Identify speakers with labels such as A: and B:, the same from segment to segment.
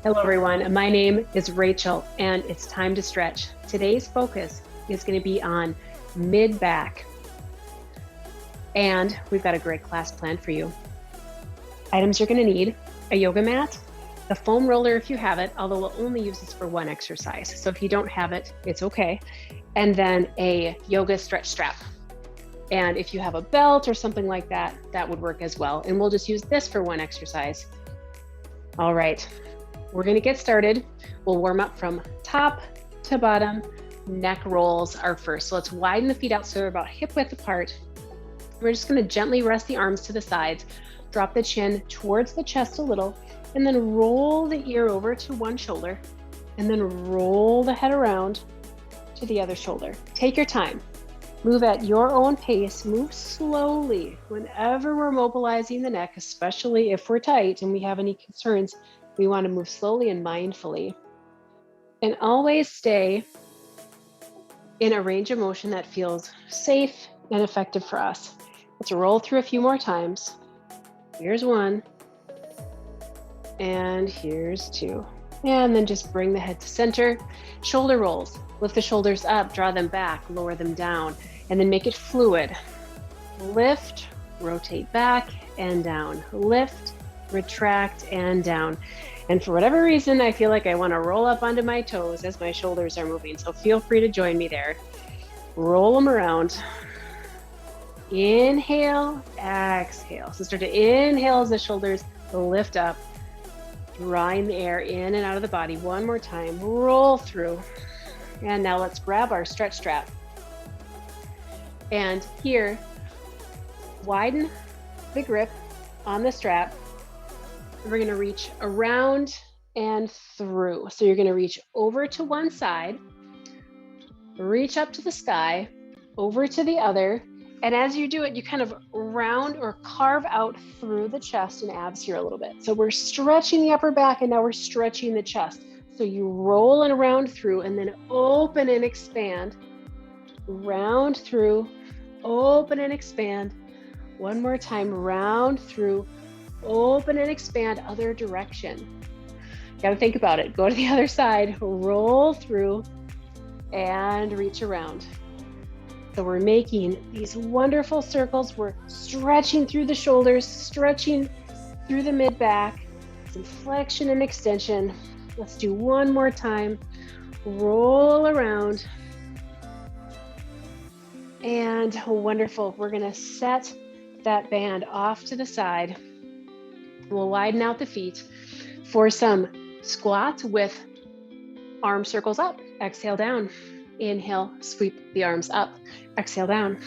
A: Hello, everyone. My name is Rachel, and it's time to stretch. Today's focus is going to be on mid-back, and we've got a great class planned for you. Items you're going to need: a yoga mat, the foam roller if you have it, although we'll only use this for one exercise. So if you don't have it, it's okay. And then a yoga stretch strap. And if you have a belt or something like that, that would work as well. And we'll just use this for one exercise. All right. We're going to get started. We'll warm up from top to bottom. Neck rolls are first. So let's widen the feet out so they're about hip width apart. We're just going to gently rest the arms to the sides, drop the chin towards the chest a little, and then roll the ear over to one shoulder, and then roll the head around to the other shoulder. Take your time. Move at your own pace. Move slowly. Whenever we're mobilizing the neck, especially if we're tight and we have any concerns, we want to move slowly and mindfully, and always stay in a range of motion that feels safe and effective for us. Let's roll through a few more times. Here's one, and here's two. And then just bring the head to center. Shoulder rolls. Lift the shoulders up, draw them back, lower them down, and then make it fluid. Lift, rotate back and down. Lift, retract and down. And for whatever reason, I feel like I want to roll up onto my toes as my shoulders are moving. So feel free to join me there. Roll them around. Inhale, exhale. So start to inhale as the shoulders lift up, drawing the air in and out of the body. One more time, roll through. And now let's grab our stretch strap. And here, widen the grip on the strap. We're going to reach around and through. So you're going to reach over to one side, reach up to the sky, over to the other. And as you do it, you kind of round or carve out through the chest and abs here a little bit. So we're stretching the upper back, and now we're stretching the chest. So you roll and round through, and then open and expand. Round through, open and expand. One more time, round through, open and expand, other direction. Got to think about it. Go to the other side, roll through, and reach around. So we're making these wonderful circles. We're stretching through the shoulders, stretching through the mid-back, some flexion and extension. Let's do one more time. Roll around. And wonderful. We're going to set that band off to the side. We'll widen out the feet for some squats with arm circles up. Exhale down. Inhale, sweep the arms up. Exhale down.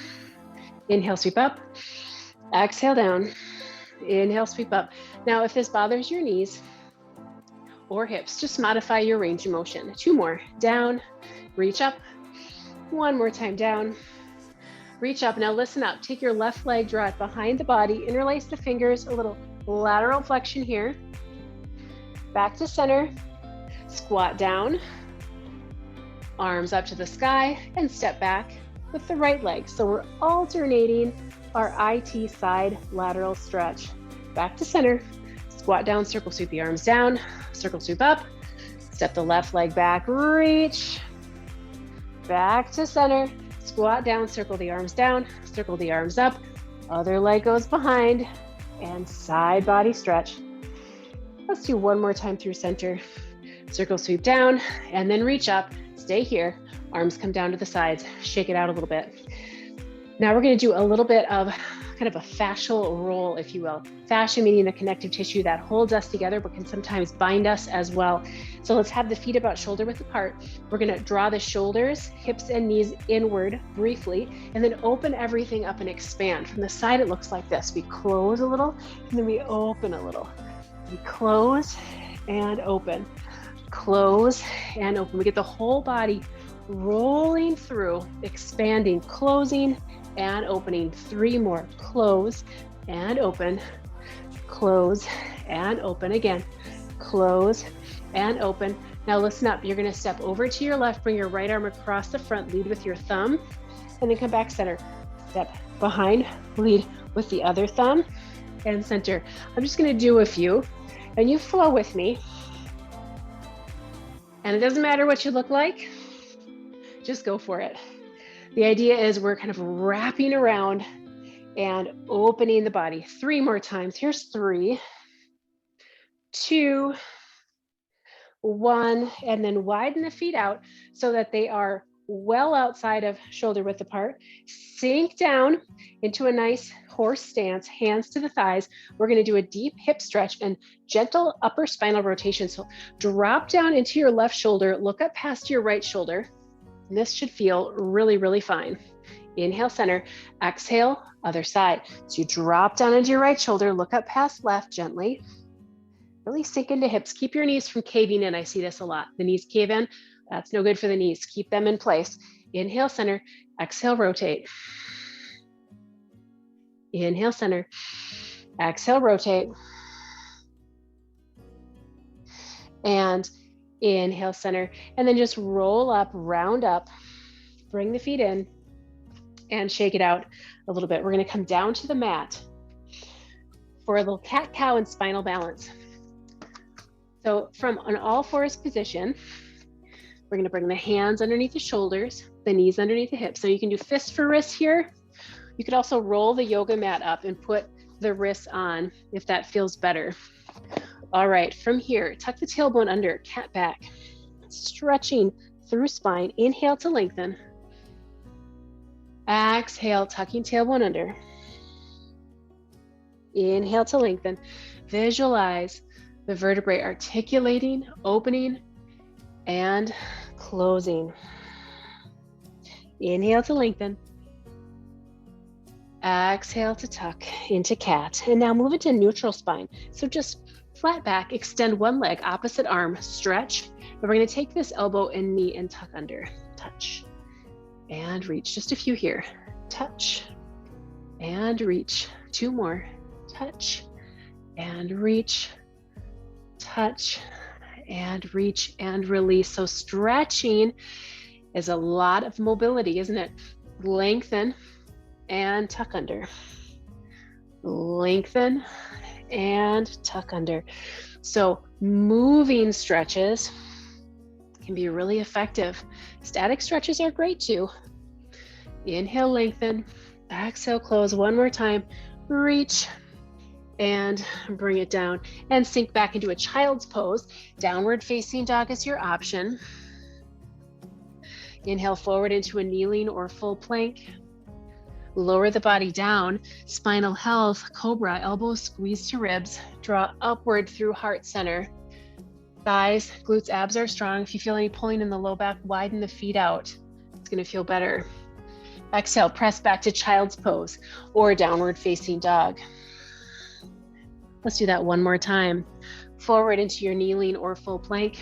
A: Inhale, sweep up. Exhale down. Inhale, sweep up. Now, if this bothers your knees or hips, just modify your range of motion. Two more. Down, reach up. One more time, down, reach up. Now listen up. Take your left leg, draw it behind the body, interlace the fingers, a little lateral flexion here. Back to center, squat down, arms up to the sky, and step back with the right leg. So we're alternating our IT side lateral stretch. Back to center, squat down, circle sweep the arms down, circle sweep up, step the left leg back, reach, back to center, squat down, circle the arms down, circle the arms up, other leg goes behind, and side body stretch. Let's do one more time through center. Circle sweep down, and then reach up, stay here, arms come down to the sides, shake it out a little bit. Now we're gonna do a little bit of kind of a fascial roll, if you will. Fascia meaning the connective tissue that holds us together, but can sometimes bind us as well. So let's have the feet about shoulder width apart. We're gonna draw the shoulders, hips and knees inward briefly, and then open everything up and expand. From the side, it looks like this. We close a little, and then we open a little. We close and open, close and open. We get the whole body rolling through, expanding, closing and opening. Three more. Close and open, close and open again, close and open. Now listen up. You're going to step over to your left, bring your right arm across the front, lead with your thumb, and then come back center. Step behind, lead with the other thumb and center. I'm just going to do a few and you flow with me. And it doesn't matter what you look like, just go for it. The idea is we're kind of wrapping around and opening the body. 3 more times. Here's 3, 2, 1, and then widen the feet out so that they are well outside of shoulder width apart. Sink down into a nice horse stance, hands to the thighs. We're going to do a deep hip stretch and gentle upper spinal rotation. So drop down into your left shoulder, look up past your right shoulder. And this should feel really, really fine. Inhale, center, exhale, other side. So you drop down into your right shoulder, look up past left gently. Really sink into hips. Keep your knees from caving in. I see this a lot. The knees cave in. That's no good for the knees. Keep them in place. Inhale, center, exhale, rotate. Inhale, center, exhale, rotate. And inhale, center, and then just roll up, round up, bring the feet in and shake it out a little bit. We're going to come down to the mat for a little cat, cow, and spinal balance. So from an all fours position, we're going to bring the hands underneath the shoulders, the knees underneath the hips. So you can do fist for wrist here. You could also roll the yoga mat up and put the wrists on if that feels better. All right, from here, tuck the tailbone under, cat back, stretching through spine. Inhale to lengthen. Exhale, tucking tailbone under. Inhale to lengthen. Visualize the vertebrae articulating, opening, and closing. Inhale to lengthen. Exhale to tuck into cat. And now move into neutral spine. So just flat back, extend one leg, opposite arm, stretch. And we're going to take this elbow and knee and tuck under. Touch and reach. Just a few here. Touch and reach. 2 more. Touch and reach. Touch and reach and release. So stretching is a lot of mobility, isn't it? Lengthen and tuck under. Lengthen and tuck under. So moving stretches can be really effective. Static stretches are great too. Inhale, lengthen. Exhale, close. 1 more time. Reach and bring it down and sink back into a child's pose. Downward facing dog is your option. Inhale forward into a kneeling or full plank. Lower the body down. Spinal health, cobra, elbows squeeze to ribs. Draw upward through heart center. Thighs, glutes, abs are strong. If you feel any pulling in the low back, widen the feet out. It's going to feel better. Exhale, press back to child's pose or downward facing dog. Let's do that 1 more time. Forward into your kneeling or full plank.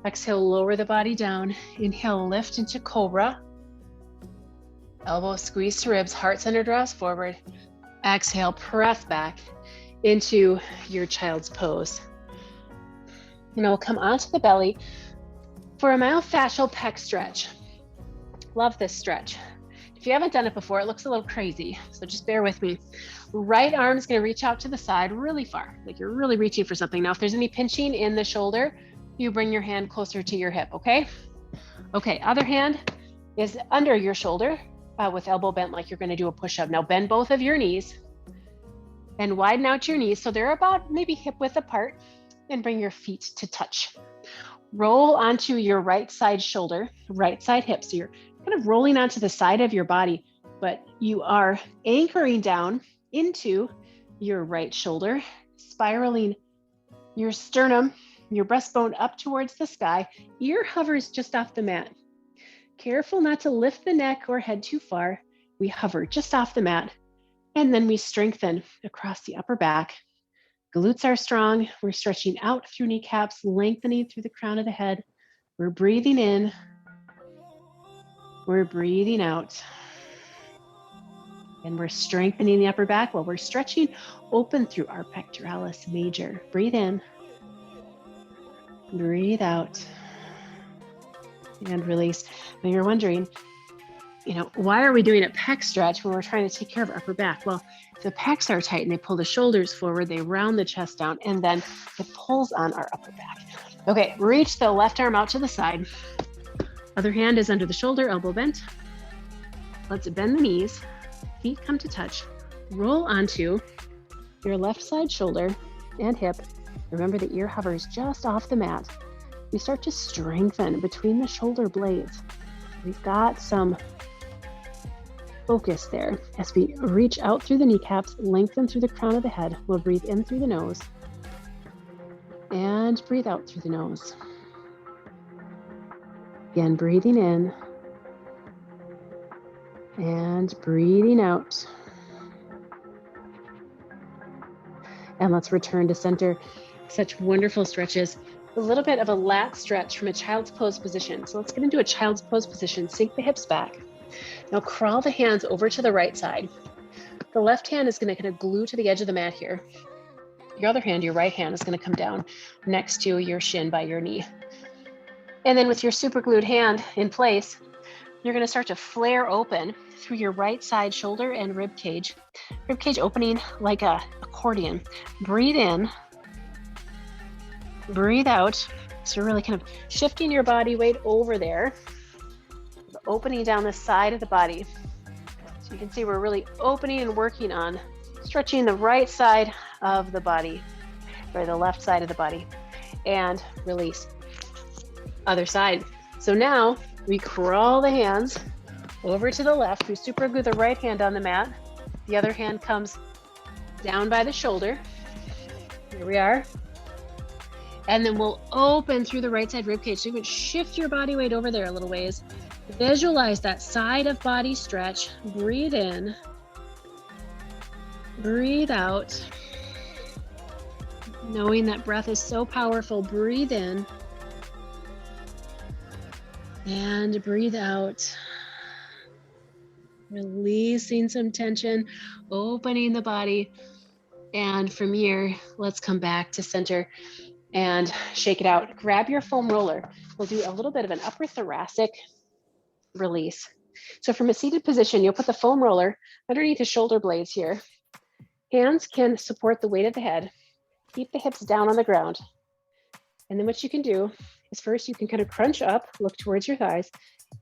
A: Exhale, lower the body down. Inhale, lift into cobra. Elbows squeeze to ribs, heart center draws forward. Exhale, press back into your child's pose. And we'll come onto the belly for a myofascial pec stretch. Love this stretch. If you haven't done it before, it looks a little crazy, so just bear with me. Right arm is going to reach out to the side really far, like you're really reaching for something. Now, if there's any pinching in the shoulder, you bring your hand closer to your hip, okay? Okay, other hand is under your shoulder with elbow bent like you're going to do a push-up. Now, bend both of your knees and widen out your knees so they're about maybe hip width apart, and bring your feet to touch. Roll onto your right side shoulder, right side hip. So you're kind of rolling onto the side of your body, but you are anchoring down into your right shoulder, spiraling your sternum, your breastbone up towards the sky. Ear hovers just off the mat. Careful not to lift the neck or head too far. We hover just off the mat, and then we strengthen across the upper back. Glutes are strong. We're stretching out through kneecaps, lengthening through the crown of the head. We're breathing in. We're breathing out. And we're strengthening the upper back while we're stretching open through our pectoralis major. Breathe in. Breathe out. And release. Now you're wondering, why are we doing a pec stretch when we're trying to take care of our upper back? Well, the pecs are tight and they pull the shoulders forward, they round the chest down, and then it pulls on our upper back. Okay, reach the left arm out to the side. Other hand is under the shoulder, elbow bent. Let's bend the knees, feet come to touch. Roll onto your left side shoulder and hip. Remember the ear hovers just off the mat. We start to strengthen between the shoulder blades. We've got some focus there. As we reach out through the kneecaps, lengthen through the crown of the head. We'll breathe in through the nose and breathe out through the nose. Again, breathing in and breathing out. And let's return to center. Such wonderful stretches. A little bit of a lat stretch from a child's pose position. So let's get into a child's pose position. Sink the hips back. Now crawl the hands over to the right side. The left hand is going to kind of glue to the edge of the mat here. Your other hand, your right hand, is going to come down next to your shin by your knee. And then with your super glued hand in place, you're going to start to flare open through your right side shoulder and rib cage. Rib cage opening like a accordion. Breathe in, breathe out. So you're really kind of shifting your body weight over there, opening down the side of the body. So you can see we're really opening and working on stretching the right side of the body, or the left side of the body, and release. Other side. So now we crawl the hands over to the left. We super glue the right hand on the mat. The other hand comes down by the shoulder. Here we are. And then we'll open through the right side rib cage. So you can shift your body weight over there a little ways. Visualize that side of body stretch. Breathe in. Breathe out. Knowing that breath is so powerful, breathe in. And breathe out. Releasing some tension, opening the body. And from here, let's come back to center and shake it out. Grab your foam roller. We'll do a little bit of an upper thoracic release. So from a seated position, you'll put the foam roller underneath the shoulder blades here. Hands can support the weight of the head. Keep the hips down on the ground. And then what you can do is first you can kind of crunch up, look towards your thighs,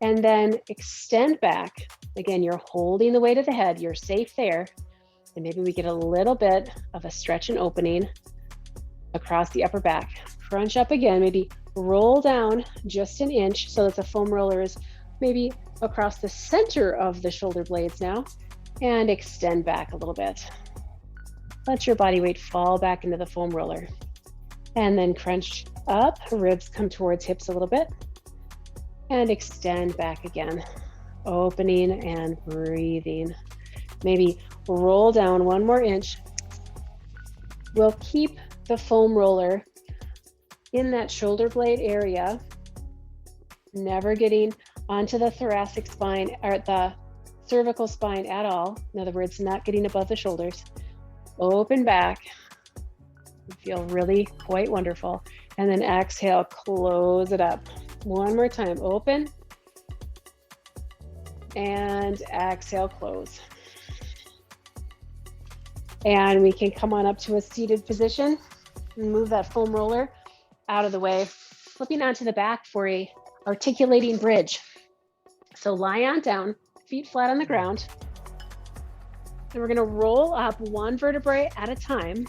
A: and then extend back. Again, you're holding the weight of the head. You're safe there. And maybe we get a little bit of a stretch and opening across the upper back. Crunch up again, maybe roll down just an inch so that the foam roller is maybe across the center of the shoulder blades now, and extend back a little bit. Let your body weight fall back into the foam roller. And then crunch up, ribs come towards hips a little bit, and extend back again, opening and breathing. Maybe roll down one more inch. We'll keep the foam roller in that shoulder blade area, never getting onto the thoracic spine or the cervical spine at all. In other words, not getting above the shoulders. Open back. You feel really quite wonderful. And then exhale, close it up. One more time, open. And exhale, close. And we can come on up to a seated position and move that foam roller out of the way, flipping onto the back for a articulating bridge. So lie on down, feet flat on the ground. And we're gonna roll up one vertebrae at a time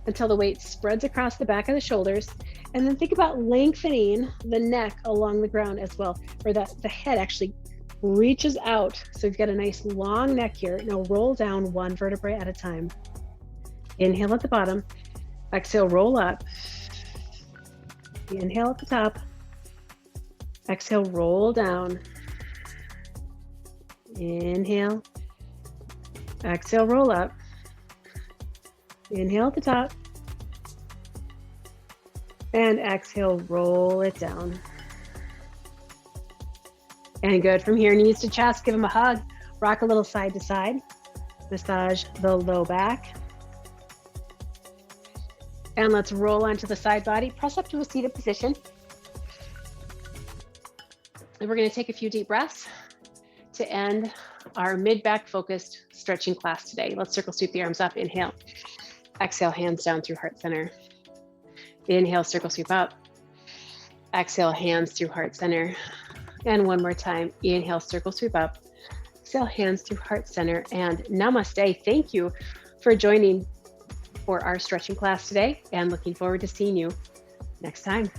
A: until the weight spreads across the back of the shoulders. And then think about lengthening the neck along the ground as well, or the head actually reaches out. So you've got a nice long neck here. Now roll down one vertebrae at a time. Inhale at the bottom, exhale, roll up. Inhale at the top, exhale, roll down. Inhale, exhale, roll up. Inhale at the top, and exhale, roll it down. And good. From here, knees to chest, give them a hug. Rock a little side to side. Massage the low back. And let's roll onto the side body. Press up to a seated position. And we're going to take a few deep breaths to end our mid-back focused stretching class today. Let's circle sweep the arms up. Inhale. Exhale, hands down through heart center. Inhale, circle sweep up. Exhale, hands through heart center. And one more time. Inhale, circle sweep up. Exhale, hands through heart center. And namaste. Thank you for joining for our stretching class today, and looking forward to seeing you next time.